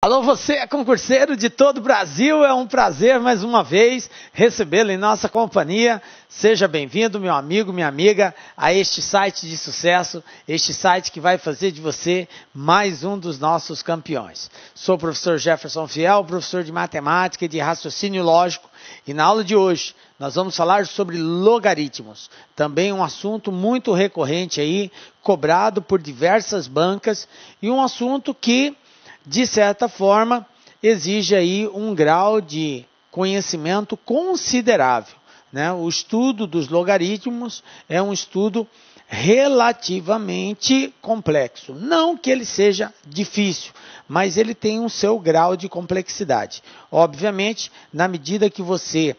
Alô, você é concurseiro de todo o Brasil, é um prazer mais uma vez recebê-lo em nossa companhia. Seja bem-vindo, meu amigo, minha amiga, a este site de sucesso, este site que vai fazer de você mais um dos nossos campeões. Sou o professor Jefferson Fiel, professor de matemática e de raciocínio lógico, e na aula de hoje nós vamos falar sobre logaritmos, também um assunto muito recorrente aí, cobrado por diversas bancas, e um assunto que, de certa forma, exige aí um grau de conhecimento considerável, né? O estudo dos logaritmos é um estudo relativamente complexo. Não que ele seja difícil, mas ele tem um seu grau de complexidade. Obviamente, na medida que você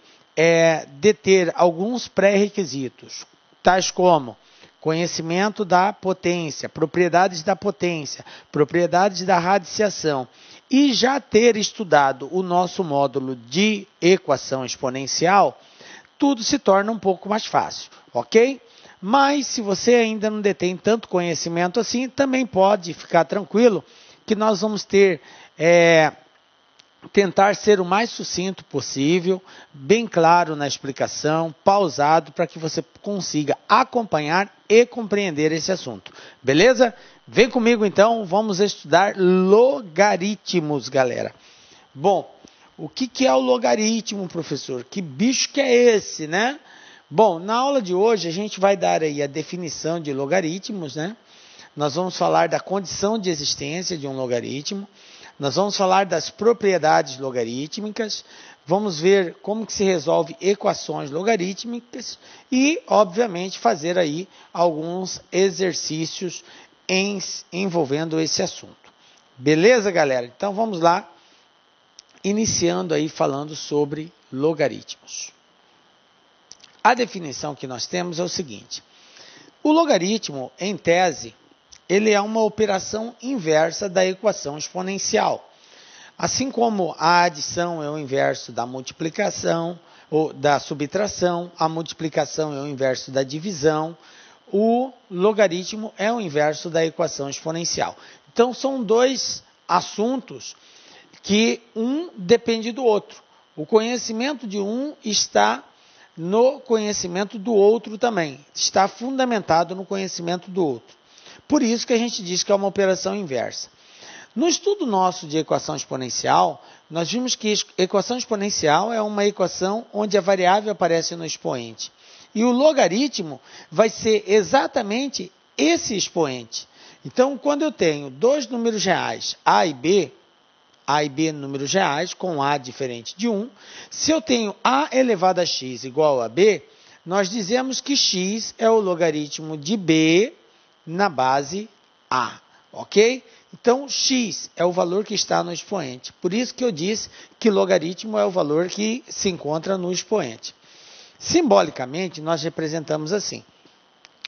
deter alguns pré-requisitos, tais como conhecimento da potência, propriedades da radiciação, e já ter estudado o nosso módulo de equação exponencial, tudo se torna um pouco mais fácil, ok? Mas se você ainda não detém tanto conhecimento assim, também pode ficar tranquilo que nós vamos tentar ser o mais sucinto possível, bem claro na explicação, pausado, para que você consiga acompanhar e compreender esse assunto. Beleza? Vem comigo então, vamos estudar logaritmos, galera. Bom, o que é o logaritmo, professor? Que bicho que é esse, né? Bom, na aula de hoje a gente vai dar aí a definição de logaritmos, né? Nós vamos falar da condição de existência de um logaritmo. Nós vamos falar das propriedades logarítmicas, vamos ver como que se resolve equações logarítmicas e, obviamente, fazer aí alguns exercícios envolvendo esse assunto. Beleza, galera? Então, vamos lá, iniciando aí falando sobre logaritmos. A definição que nós temos é o seguinte: o logaritmo, em tese, ele é uma operação inversa da equação exponencial. Assim como a adição é o inverso da multiplicação ou da subtração, a multiplicação é o inverso da divisão, o logaritmo é o inverso da equação exponencial. Então, são dois assuntos que um depende do outro. O conhecimento de um está no conhecimento do outro também, está fundamentado no conhecimento do outro. Por isso que a gente diz que é uma operação inversa. No estudo nosso de equação exponencial, nós vimos que equação exponencial é uma equação onde a variável aparece no expoente. E o logaritmo vai ser exatamente esse expoente. Então, quando eu tenho dois números reais, A e B números reais, com A diferente de 1, se eu tenho A elevado a x igual a B, nós dizemos que x é o logaritmo de B na base A, ok? Então, x é o valor que está no expoente. Por isso que eu disse que logaritmo é o valor que se encontra no expoente. Simbolicamente, nós representamos assim: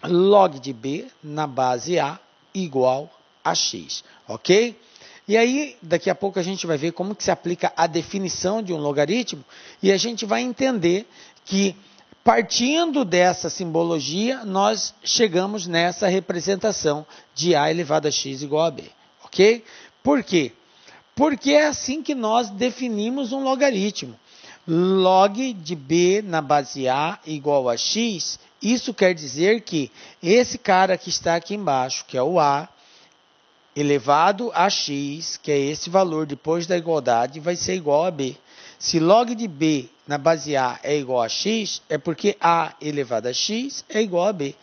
log de B na base A igual a x, ok? E aí, daqui a pouco a gente vai ver como que se aplica a definição de um logaritmo e a gente vai entender que, partindo dessa simbologia, nós chegamos nessa representação de A elevado a x igual a B, ok? Por quê? Porque é assim que nós definimos um logaritmo. Log de B na base A igual a x, isso quer dizer que esse cara que está aqui embaixo, que é o A, elevado a x, que é esse valor depois da igualdade, vai ser igual a B. Se log de B na base A é igual a x, é porque A elevado a x é igual a B.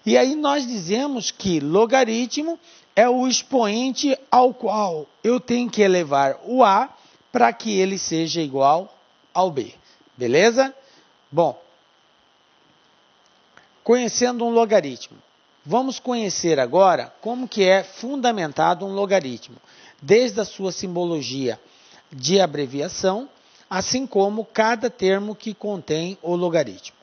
E aí nós dizemos que logaritmo é o expoente ao qual eu tenho que elevar o A para que ele seja igual ao B. Beleza? Bom, conhecendo um logaritmo, vamos conhecer agora como que é fundamentado um logaritmo, desde a sua simbologia de abreviação, assim como cada termo que contém o logaritmo.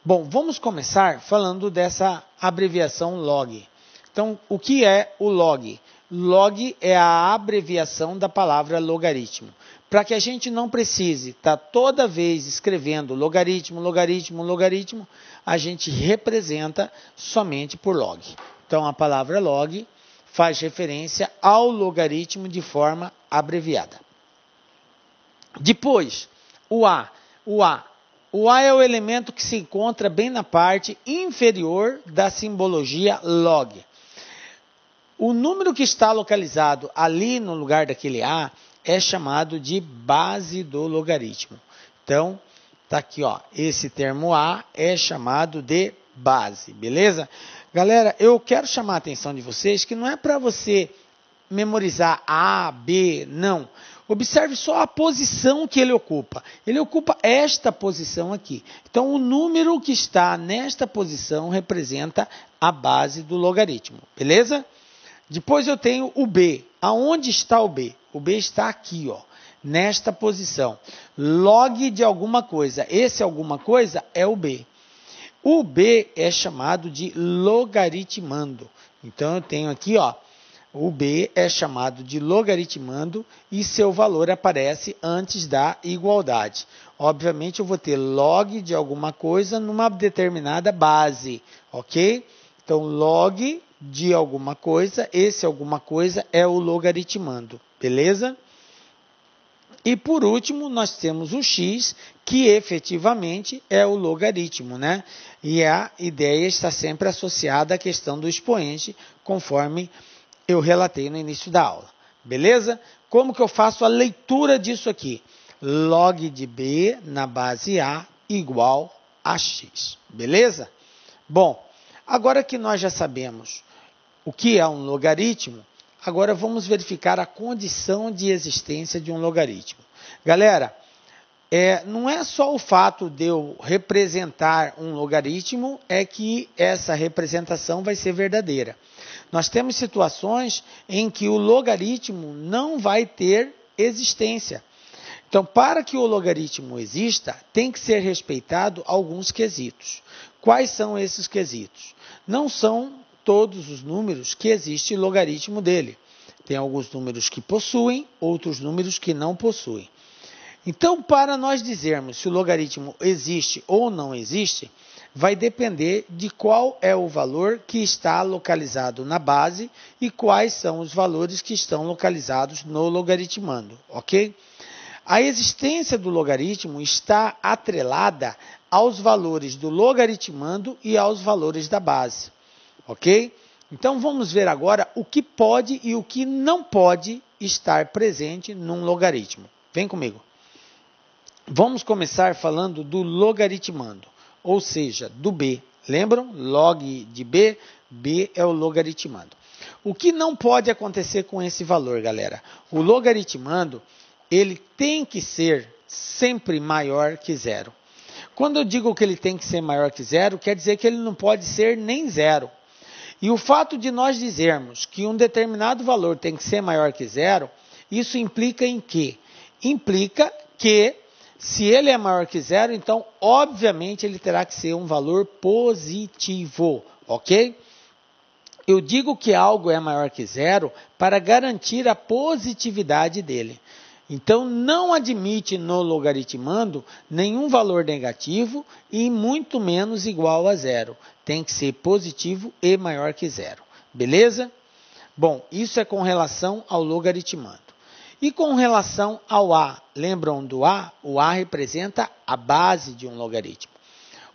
Bom, vamos começar falando dessa abreviação log. Então, o que é o log? Log é a abreviação da palavra logaritmo. Para que a gente não precise estar toda vez escrevendo logaritmo, logaritmo, logaritmo, a gente representa somente por log. Então, a palavra log faz referência ao logaritmo de forma abreviada. Depois, o A. O A é o elemento que se encontra bem na parte inferior da simbologia log. O número que está localizado ali no lugar daquele A é chamado de base do logaritmo. Então, tá aqui, ó, esse termo A é chamado de base, beleza? Galera, eu quero chamar a atenção de vocês que não é para você memorizar A, B, não. Observe só a posição que ele ocupa. Ele ocupa esta posição aqui. Então, o número que está nesta posição representa a base do logaritmo, beleza? Depois eu tenho o B. Aonde está o B? O B está aqui, ó, nesta posição. Log de alguma coisa. Esse alguma coisa é o B. O B é chamado de logaritmando. Então, eu tenho aqui, ó, o B é chamado de logaritmando e seu valor aparece antes da igualdade. Obviamente, eu vou ter log de alguma coisa numa determinada base, ok? Então, log de alguma coisa, esse alguma coisa é o logaritmando, beleza? E por último, nós temos o x, que efetivamente é o logaritmo, né? E a ideia está sempre associada à questão do expoente, conforme eu relatei no início da aula, beleza? Como que eu faço a leitura disso aqui? Log de b na base a igual a x, beleza? Bom, agora que nós já sabemos o que é um logaritmo, agora vamos verificar a condição de existência de um logaritmo. Galera, não é só o fato de eu representar um logaritmo, é que essa representação vai ser verdadeira. Nós temos situações em que o logaritmo não vai ter existência. Então, para que o logaritmo exista, tem que ser respeitado alguns quesitos. Quais são esses quesitos? Não são todos os números que existe logaritmo dele. Tem alguns números que possuem, outros números que não possuem. Então, para nós dizermos se o logaritmo existe ou não existe, vai depender de qual é o valor que está localizado na base e quais são os valores que estão localizados no logaritmando, ok? A existência do logaritmo está atrelada aos valores do logaritmando e aos valores da base, ok? Então, vamos ver agora o que pode e o que não pode estar presente num logaritmo. Vem comigo. Vamos começar falando do logaritmando, ou seja, do B. Lembram? Log de B, B é o logaritmando. O que não pode acontecer com esse valor, galera? O logaritmando, ele tem que ser sempre maior que zero. Quando eu digo que ele tem que ser maior que zero, quer dizer que ele não pode ser nem zero. E o fato de nós dizermos que um determinado valor tem que ser maior que zero, isso implica em quê? Implica que, se ele é maior que zero, então, obviamente, ele terá que ser um valor positivo, ok? Eu digo que algo é maior que zero para garantir a positividade dele. Então, não admite no logaritmando nenhum valor negativo e muito menos igual a zero. Tem que ser positivo e maior que zero. Beleza? Bom, isso é com relação ao logaritmando. E com relação ao A, lembram do A? O A representa a base de um logaritmo.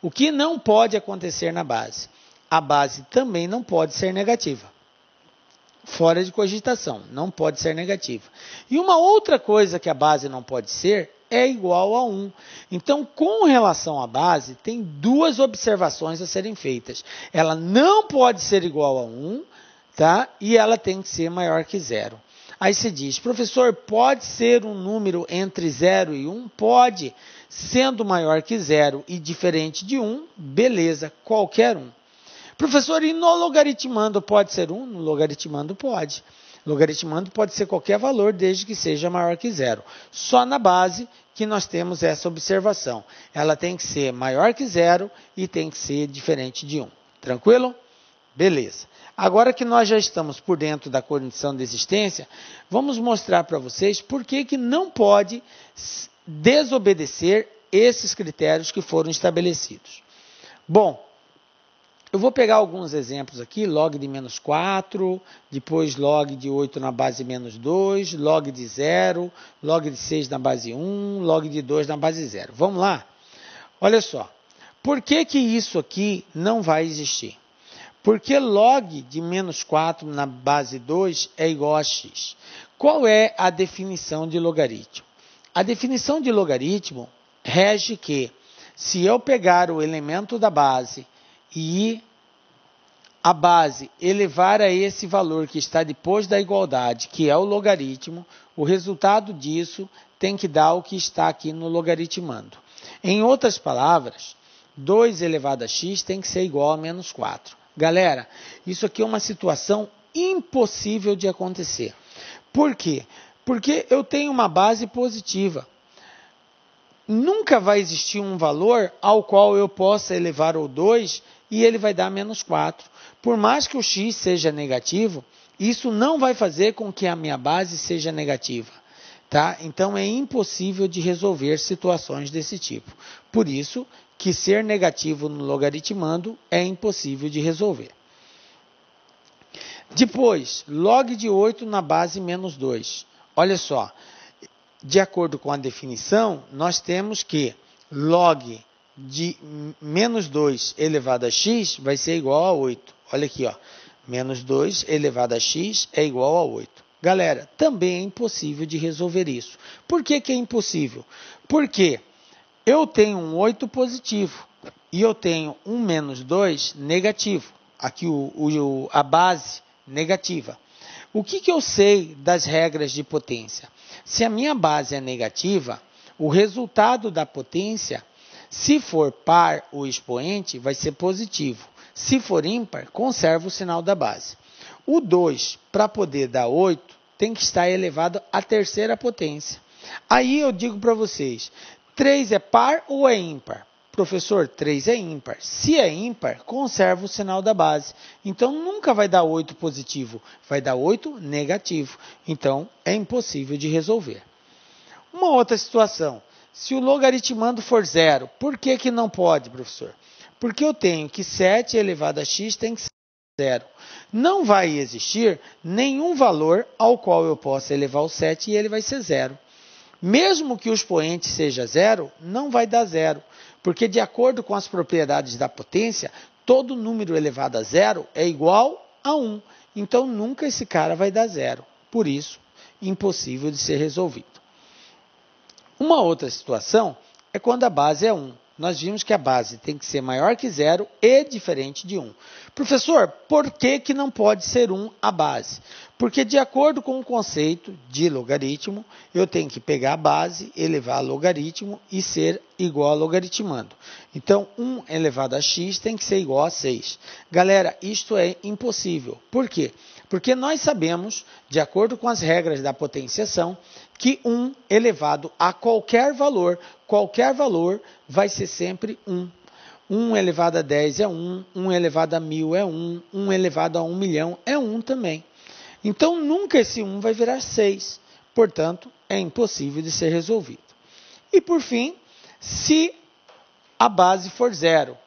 O que não pode acontecer na base? A base também não pode ser negativa. Fora de cogitação, não pode ser negativa. E uma outra coisa que a base não pode ser é igual a 1. Então, com relação à base, tem duas observações a serem feitas. Ela não pode ser igual a 1, tá? E ela tem que ser maior que 0. Aí se diz, professor, pode ser um número entre 0 e 1? Pode. Sendo maior que 0 e diferente de 1, beleza, qualquer um. Professor, e no logaritmando pode ser 1? No logaritmando pode. Logaritmando pode ser qualquer valor, desde que seja maior que 0. Só na base que nós temos essa observação. Ela tem que ser maior que 0 e tem que ser diferente de 1. Tranquilo? Beleza. Agora que nós já estamos por dentro da condição de existência, vamos mostrar para vocês por que não pode desobedecer esses critérios que foram estabelecidos. Bom, Eu vou pegar alguns exemplos aqui, log de menos 4, depois log de 8 na base menos 2, log de 0, log de 6 na base 1, log de 2 na base 0. Vamos lá? Olha só, por que que isso aqui não vai existir? Porque log de menos 4 na base 2 é igual a x. Qual é a definição de logaritmo? A definição de logaritmo rege que, se eu pegar o elemento da base e a base elevar a esse valor que está depois da igualdade, que é o logaritmo, o resultado disso tem que dar o que está aqui no logaritmando. Em outras palavras, 2 elevado a x tem que ser igual a menos 4. Galera, isso aqui é uma situação impossível de acontecer. Por quê? Porque eu tenho uma base positiva. Nunca vai existir um valor ao qual eu possa elevar o 2 e ele vai dar menos 4. Por mais que o x seja negativo, isso não vai fazer com que a minha base seja negativa. Tá? Então é impossível de resolver situações desse tipo. Por isso que ser negativo no logaritmando é impossível de resolver. Depois, log de 8 na base menos 2. Olha só, de acordo com a definição, nós temos que log de menos 2 elevado a x vai ser igual a 8. Olha aqui, ó, menos 2 elevado a x é igual a 8. Galera, também é impossível de resolver isso. Por que que é impossível? Porque eu tenho um 8 positivo e eu tenho um menos 2 negativo. Aqui a base negativa. O que que eu sei das regras de potência? Se a minha base é negativa, o resultado da potência, se for par o expoente, vai ser positivo. Se for ímpar, conserva o sinal da base. O 2, para poder dar 8, tem que estar elevado à terceira potência. Aí eu digo para vocês, 3 é par ou é ímpar? Professor, 3 é ímpar. Se é ímpar, conserva o sinal da base. Então, nunca vai dar 8 positivo, vai dar 8 negativo. Então, é impossível de resolver. Uma outra situação, se o logaritmando for 0, por que que não pode, professor? Porque eu tenho que 7 elevado a x tem que ser 0. Não vai existir nenhum valor ao qual eu possa elevar o 7 e ele vai ser 0. Mesmo que o expoente seja 0, não vai dar 0. Porque, de acordo com as propriedades da potência, todo número elevado a 0 é igual a 1. Então, nunca esse cara vai dar 0. Por isso, impossível de ser resolvido. Uma outra situação é quando a base é 1. Nós vimos que a base tem que ser maior que 0 e diferente de 1. Professor, por que que não pode ser 1 a base? Porque, de acordo com o conceito de logaritmo, eu tenho que pegar a base, elevar a logaritmo e ser igual a logaritmando. Então, 1 elevado a x tem que ser igual a 6. Galera, isto é impossível. Por quê? Porque nós sabemos, de acordo com as regras da potenciação, que 1 elevado a qualquer valor vai ser sempre 1. 1 elevado a 10 é 1, 1 elevado a 1000 é 1, 1 elevado a 1 milhão é 1 também. Então, nunca esse 1 vai virar 6. Portanto, é impossível de ser resolvido. E, por fim, se a base for 0,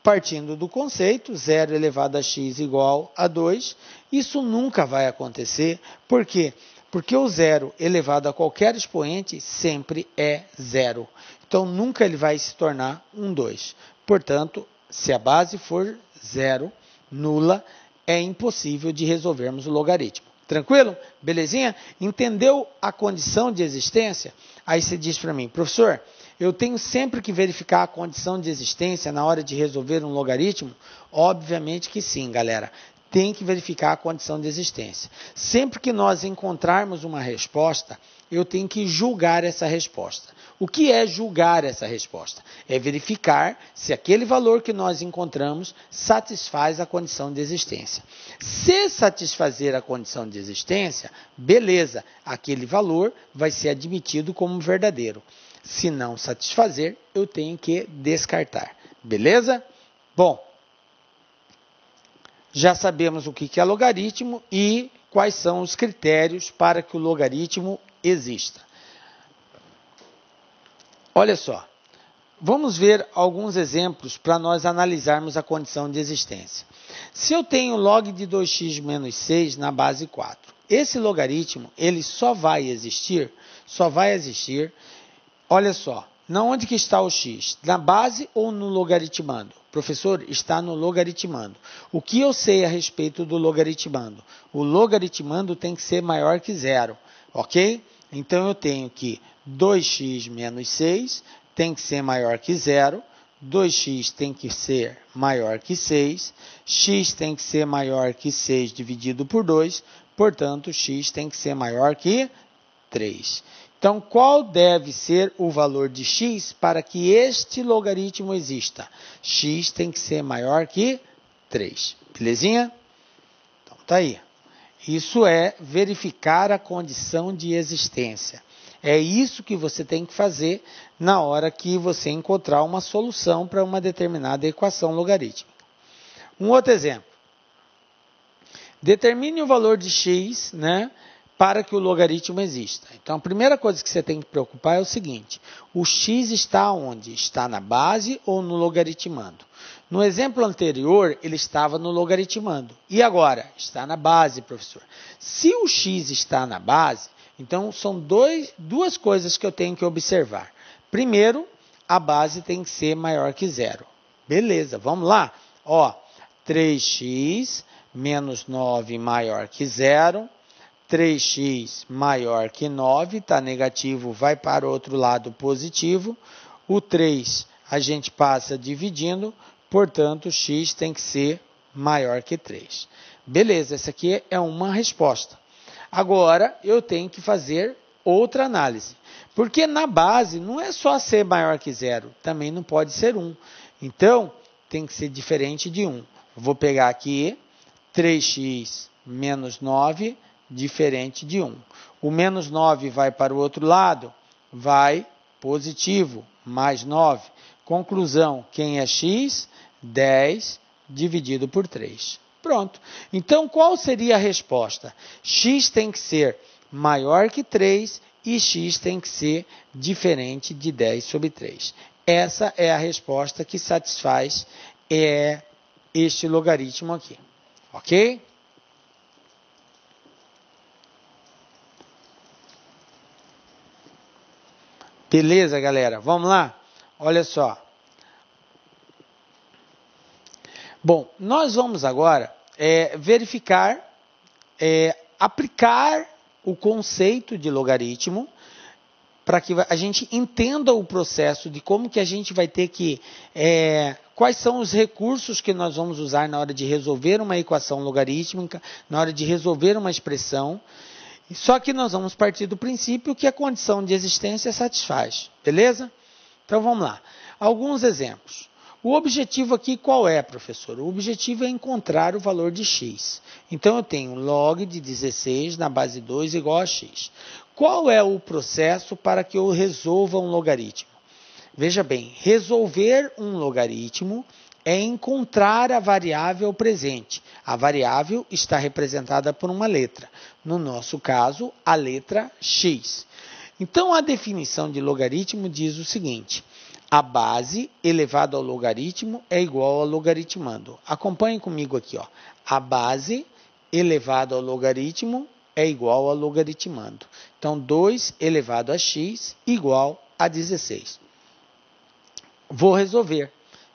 partindo do conceito, 0 elevado a x igual a 2, isso nunca vai acontecer. Por quê? Porque o 0 elevado a qualquer expoente sempre é 0. Então, nunca ele vai se tornar um 2. Portanto, se a base for 0, nula, é impossível de resolvermos o logaritmo. Tranquilo? Belezinha? Entendeu a condição de existência? Aí você diz para mim, professor, eu tenho sempre que verificar a condição de existência na hora de resolver um logaritmo? Obviamente que sim, galera. Tem que verificar a condição de existência. Sempre que nós encontrarmos uma resposta, eu tenho que julgar essa resposta. O que é julgar essa resposta? É verificar se aquele valor que nós encontramos satisfaz a condição de existência. Se satisfazer a condição de existência, beleza, aquele valor vai ser admitido como verdadeiro. Se não satisfazer, eu tenho que descartar. Beleza? Bom, já sabemos o que é logaritmo e quais são os critérios para que o logaritmo exista. Olha só, vamos ver alguns exemplos para nós analisarmos a condição de existência. Se eu tenho log de 2x menos 6 na base 4, esse logaritmo ele só vai existir, olha só, onde que está o x? Na base ou no logaritmando? Professor, está no logaritmando. O que eu sei a respeito do logaritmando? O logaritmando tem que ser maior que zero, ok? Então eu tenho que 2x menos 6 tem que ser maior que zero, 2x tem que ser maior que 6, x tem que ser maior que 6 dividido por 2, portanto, x tem que ser maior que 3. Então, qual deve ser o valor de x para que este logaritmo exista? X tem que ser maior que 3. Belezinha? Então, tá aí. Isso é verificar a condição de existência. É isso que você tem que fazer na hora que você encontrar uma solução para uma determinada equação logarítmica. Um outro exemplo. Determine o valor de x, para que o logaritmo exista. Então, a primeira coisa que você tem que preocupar é o seguinte: o x está onde? Está na base ou no logaritmando? No exemplo anterior, ele estava no logaritmando. E agora? Está na base, professor. Se o x está na base, então são duas coisas que eu tenho que observar. Primeiro, a base tem que ser maior que zero. Beleza, vamos lá? 3x menos 9 maior que zero. 3x maior que 9, está negativo, vai para o outro lado positivo. O 3 a gente passa dividindo, portanto, x tem que ser maior que 3. Beleza, essa aqui é uma resposta. Agora, eu tenho que fazer outra análise. Porque na base não é só ser maior que 0, também não pode ser 1. Então, tem que ser diferente de 1. Vou pegar aqui 3x menos 9, diferente de 1. O menos 9 vai para o outro lado, vai positivo, mais 9. Conclusão, quem é x? 10 dividido por 3. Pronto. Então, qual seria a resposta? X tem que ser maior que 3 e x tem que ser diferente de 10 sobre 3. Essa é a resposta que satisfaz este logaritmo aqui. Ok? Beleza, galera? Vamos lá? Olha só. Bom, nós vamos agora verificar, aplicar o conceito de logaritmo para que a gente entenda o processo de como que a gente vai ter que... quais são os recursos que nós vamos usar na hora de resolver uma equação logarítmica, na hora de resolver uma expressão. Só que nós vamos partir do princípio que a condição de existência satisfaz, beleza? Então vamos lá. Alguns exemplos. O objetivo aqui qual é, professor? O objetivo é encontrar o valor de x. Então eu tenho log de 16 na base 2 igual a x. Qual é o processo para que eu resolva um logaritmo? Veja bem, resolver um logaritmo é encontrar a variável presente. A variável está representada por uma letra. No nosso caso, a letra x. Então, a definição de logaritmo diz o seguinte: a base elevado ao logaritmo é igual ao logaritmando. Acompanhe comigo aqui. A base elevado ao logaritmo é igual ao logaritmando. Então, 2 elevado a x igual a 16. Vou resolver.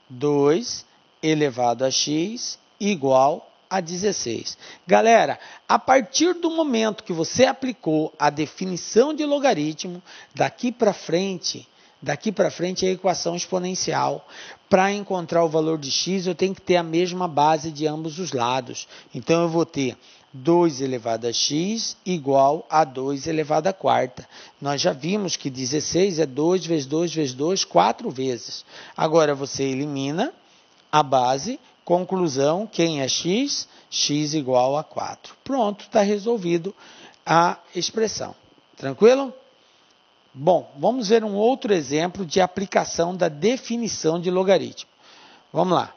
2 elevado a x igual a 16. Galera, a partir do momento que você aplicou a definição de logaritmo, daqui para frente é a equação exponencial. Para encontrar o valor de x, eu tenho que ter a mesma base de ambos os lados. Então, eu vou ter 2 elevado a x igual a 2 elevado à quarta. Nós já vimos que 16 é 2 vezes 2 vezes 2, 4 vezes. Agora, você elimina a base, conclusão, quem é x? X igual a 4. Pronto, está resolvido a expressão. Tranquilo? Bom, vamos ver um outro exemplo de aplicação da definição de logaritmo. Vamos lá.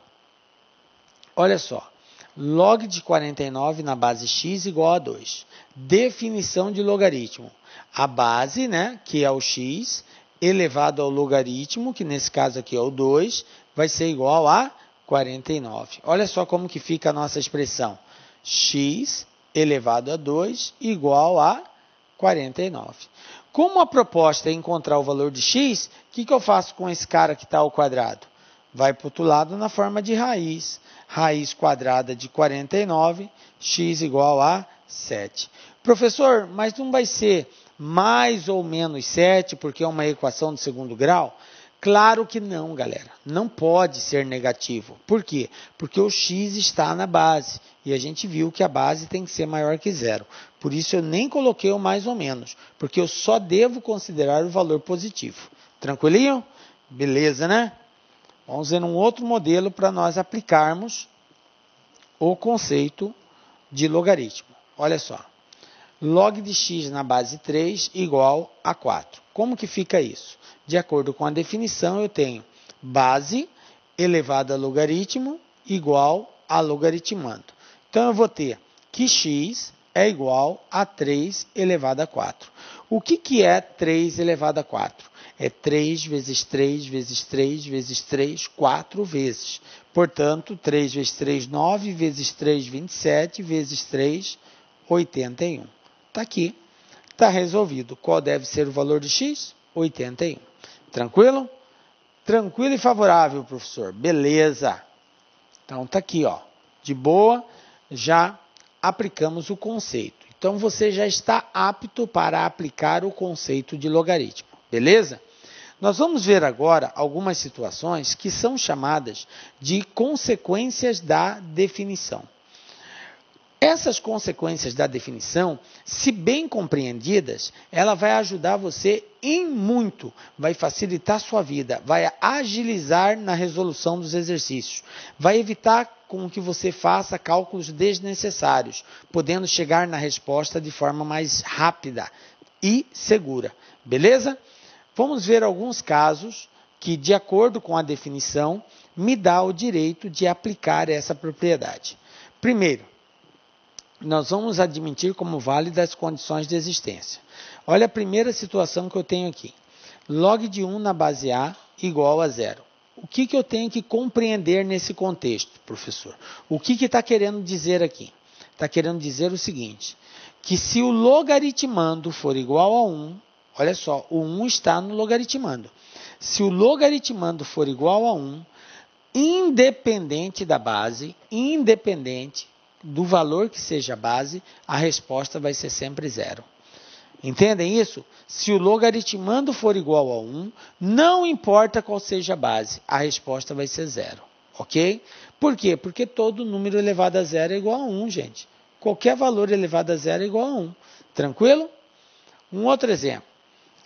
Olha só. Log de 49 na base x igual a 2. Definição de logaritmo. A base, que é o x, elevado ao logaritmo, que nesse caso aqui é o 2, vai ser igual a 49. Olha só como que fica a nossa expressão. X elevado a 2 igual a 49. Como a proposta é encontrar o valor de x, o que eu faço com esse cara que está ao quadrado? Vai para o outro lado na forma de raiz. Raiz quadrada de 49, x igual a 7. Professor, mas não vai ser mais ou menos 7, porque é uma equação de segundo grau? Claro que não, galera. Não pode ser negativo. Por quê? Porque o x está na base. E a gente viu que a base tem que ser maior que zero. Por isso eu nem coloquei o mais ou menos. Porque eu só devo considerar o valor positivo. Tranquilinho? Beleza, né? Vamos ver um outro modelo para nós aplicarmos o conceito de logaritmo. Olha só. Log de x na base 3 igual a 4. Como que fica isso? De acordo com a definição, eu tenho base elevado a logaritmo igual a logaritmando. Então, eu vou ter que x é igual a 3 elevado a 4. O que é 3 elevado a 4? É 3 vezes 3 vezes 3 vezes 3, 4 vezes. Portanto, 3 vezes 3, 9, vezes 3, 27, vezes 3, 81. Está aqui. Está resolvido. Qual deve ser o valor de x? 81. Tranquilo? Tranquilo e favorável, professor. Beleza. Então, está aqui, ó. De boa, já aplicamos o conceito. Então, você já está apto para aplicar o conceito de logaritmo. Beleza? Nós vamos ver agora algumas situações que são chamadas de consequências da definição. Essas consequências da definição, se bem compreendidas, ela vai ajudar você em muito, vai facilitar a sua vida, vai agilizar na resolução dos exercícios, vai evitar com que você faça cálculos desnecessários, podendo chegar na resposta de forma mais rápida e segura. Beleza? Vamos ver alguns casos que, de acordo com a definição, me dá o direito de aplicar essa propriedade. Primeiro, nós vamos admitir como válidas as condições de existência. Olha a primeira situação que eu tenho aqui. Log de 1 na base A igual a 0. O que eu tenho que compreender nesse contexto, professor? O que está querendo dizer aqui? Está querendo dizer o seguinte, que se o logaritmando for igual a 1, olha só, o 1 está no logaritmando. Se o logaritmando for igual a 1, independente da base, independente do valor que seja a base, a resposta vai ser sempre 0. Entendem isso? Se o logaritmando for igual a 1, não importa qual seja a base, a resposta vai ser 0. Ok? Por quê? Porque todo número elevado a 0 é igual a 1, gente. Qualquer valor elevado a 0 é igual a 1. Tranquilo? Um outro exemplo.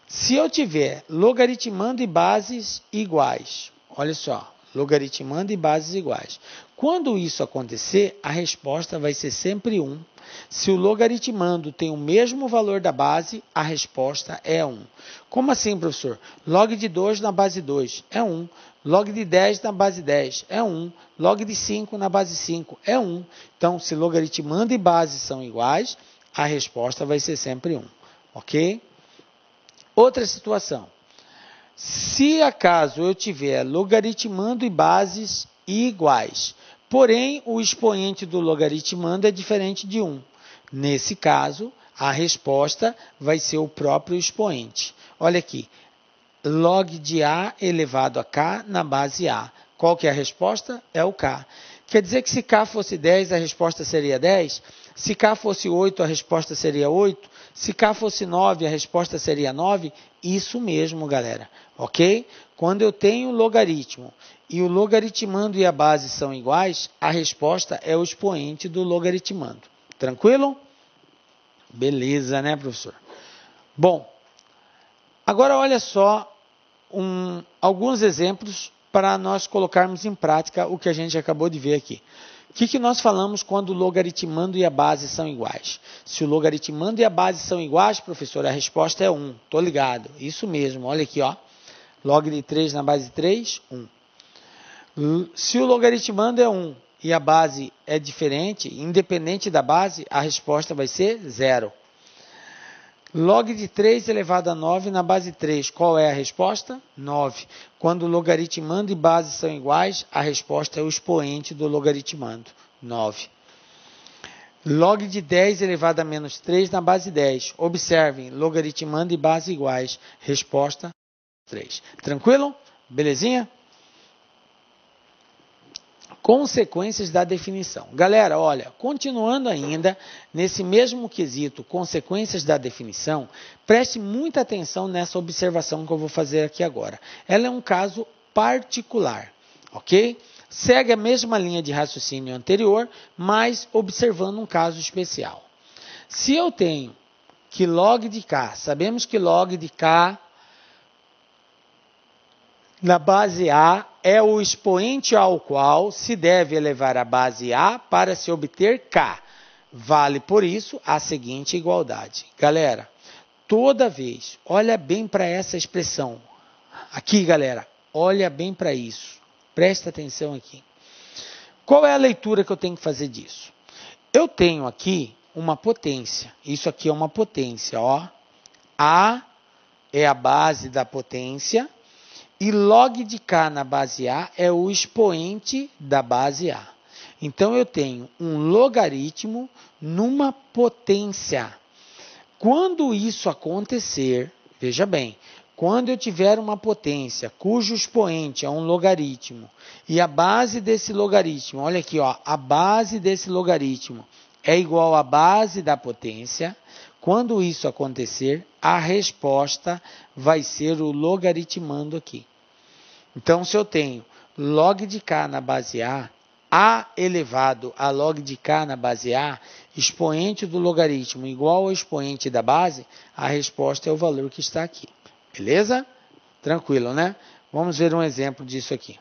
Se eu tiver logaritmando e bases iguais, olha só, logaritmando e bases iguais. Quando isso acontecer, a resposta vai ser sempre 1. Se o logaritmando tem o mesmo valor da base, a resposta é 1. Como assim, professor? Log de 2 na base 2 é 1. Log de 10 na base 10 é 1. Log de 5 na base 5 é 1. Então, se logaritmando e base são iguais, a resposta vai ser sempre 1. Ok? Outra situação. Se acaso eu tiver logaritmando e bases iguais, porém o expoente do logaritmando é diferente de 1. Nesse caso, a resposta vai ser o próprio expoente. Olha aqui, log de A elevado a K na base A. Qual que é a resposta? É o K. Quer dizer que se K fosse 10, a resposta seria 10? Se K fosse 8, a resposta seria 8? Se K fosse 9, a resposta seria 9? Isso mesmo, galera. Ok? Quando eu tenho logaritmo e o logaritmando e a base são iguais, a resposta é o expoente do logaritmando. Tranquilo? Beleza, né, professor? Bom, agora olha só alguns exemplos para nós colocarmos em prática o que a gente acabou de ver aqui. O que nós falamos quando o logaritmando e a base são iguais? Se o logaritmando e a base são iguais, professor, a resposta é 1. Estou ligado. Isso mesmo. Olha aqui, ó. Log de 3 na base 3, 1. Se o logaritmando é 1 e a base é diferente, independente da base, a resposta vai ser 0. Log de 3 elevado a 9 na base 3, qual é a resposta? 9. Quando logaritmando e base são iguais, a resposta é o expoente do logaritmando, 9. Log de 10 elevado a menos 3 na base 10. Observem, logaritmando e base iguais, resposta 3. Tranquilo? Belezinha? Consequências da definição. Galera, olha, continuando ainda nesse mesmo quesito, consequências da definição, preste muita atenção nessa observação que eu vou fazer aqui agora. Ela é um caso particular, ok? Segue a mesma linha de raciocínio anterior, mas observando um caso especial. Se eu tenho que log de K, sabemos que log de K na base A é o expoente ao qual se deve elevar a base A para se obter K. Vale, por isso, a seguinte igualdade. Galera, toda vez, olha bem para essa expressão. Aqui, galera, olha bem para isso. Presta atenção aqui. Qual é a leitura que eu tenho que fazer disso? Eu tenho aqui uma potência. Isso aqui é uma potência, ó. A é a base da potência. E log de K na base A é o expoente da base A. Então, eu tenho um logaritmo numa potência. Quando isso acontecer, veja bem, quando eu tiver uma potência cujo expoente é um logaritmo e a base desse logaritmo, olha aqui, ó, a base desse logaritmo é igual à base da potência, quando isso acontecer, a resposta vai ser o logaritmando aqui. Então, se eu tenho log de K na base A elevado a log de K na base A, expoente do logaritmo igual ao expoente da base, a resposta é o valor que está aqui. Beleza? Tranquilo, né? Vamos ver um exemplo disso aqui.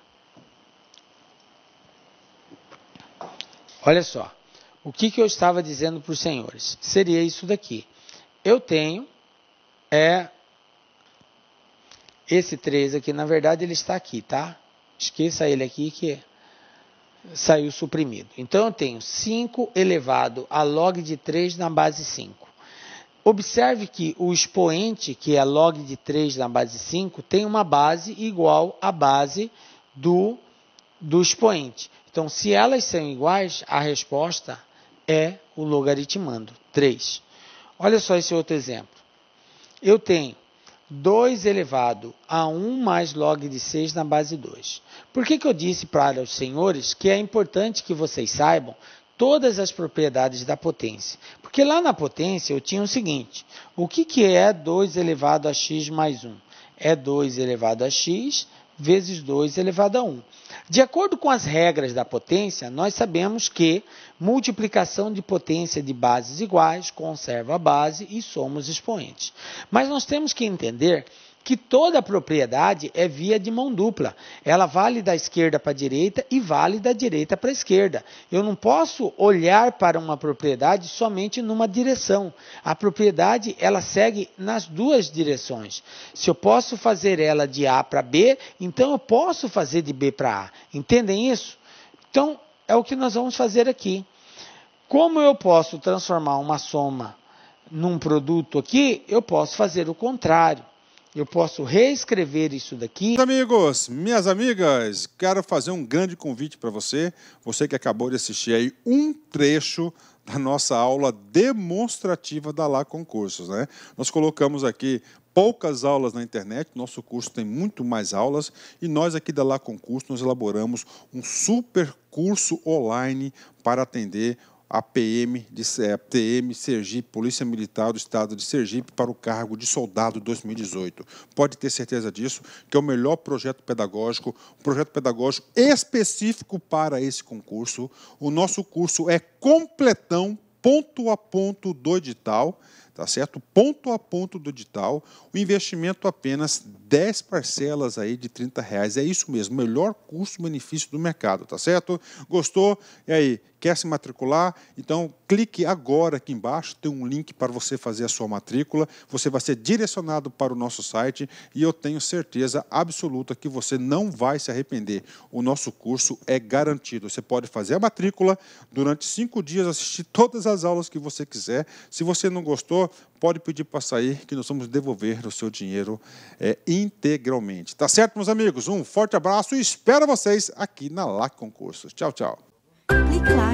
Olha só. O que eu estava dizendo para os senhores? Seria isso daqui. Eu tenho esse 3 aqui, na verdade, ele está aqui, tá? Esqueça ele aqui que saiu suprimido. Então, eu tenho 5 elevado a log de 3 na base 5. Observe que o expoente, que é log de 3 na base 5, tem uma base igual à base do expoente. Então, se elas são iguais, a resposta é o logaritmando, 3. Olha só esse outro exemplo. Eu tenho 2 elevado a 1 mais log de 6 na base 2. Por que eu disse para os senhores que é importante que vocês saibam todas as propriedades da potência? Porque lá na potência eu tinha o seguinte, o que é 2 elevado a x mais 1? É 2 elevado a x vezes 2 elevado a 1. De acordo com as regras da potência, nós sabemos que multiplicação de potência de bases iguais conserva a base e somos expoentes. Mas nós temos que entender que toda propriedade é via de mão dupla. Ela vale da esquerda para a direita e vale da direita para a esquerda. Eu não posso olhar para uma propriedade somente numa direção. A propriedade, ela segue nas duas direções. Se eu posso fazer ela de A para B, então eu posso fazer de B para A. Entendem isso? Então, é o que nós vamos fazer aqui. Como eu posso transformar uma soma num produto aqui, eu posso fazer o contrário. Eu posso reescrever isso daqui. Meus amigos, minhas amigas, quero fazer um grande convite para você, você que acabou de assistir aí um trecho da nossa aula demonstrativa da Lá Concursos, né? Nós colocamos aqui poucas aulas na internet, nosso curso tem muito mais aulas e nós aqui da Lá Concursos nós elaboramos um super curso online para atender a PM Sergipe, Polícia Militar do Estado de Sergipe, para o cargo de soldado 2018. Pode ter certeza disso, que é o melhor projeto pedagógico, um projeto pedagógico específico para esse concurso. O nosso curso é completão, ponto a ponto do edital, tá certo? Ponto a ponto do edital, o investimento apenas 10 parcelas aí de R$30. É isso mesmo, melhor custo-benefício do mercado, tá certo? Gostou? E aí, quer se matricular? Então, clique agora aqui embaixo, tem um link para você fazer a sua matrícula, você vai ser direcionado para o nosso site e eu tenho certeza absoluta que você não vai se arrepender. O nosso curso é garantido. Você pode fazer a matrícula durante 5 dias, assistir todas as aulas que você quiser. Se você não gostou, prova, pode pedir para sair que nós vamos devolver o seu dinheiro integralmente. Tá certo, meus amigos? Um forte abraço e espero vocês aqui na Lá Concursos. Tchau, tchau. Clique lá.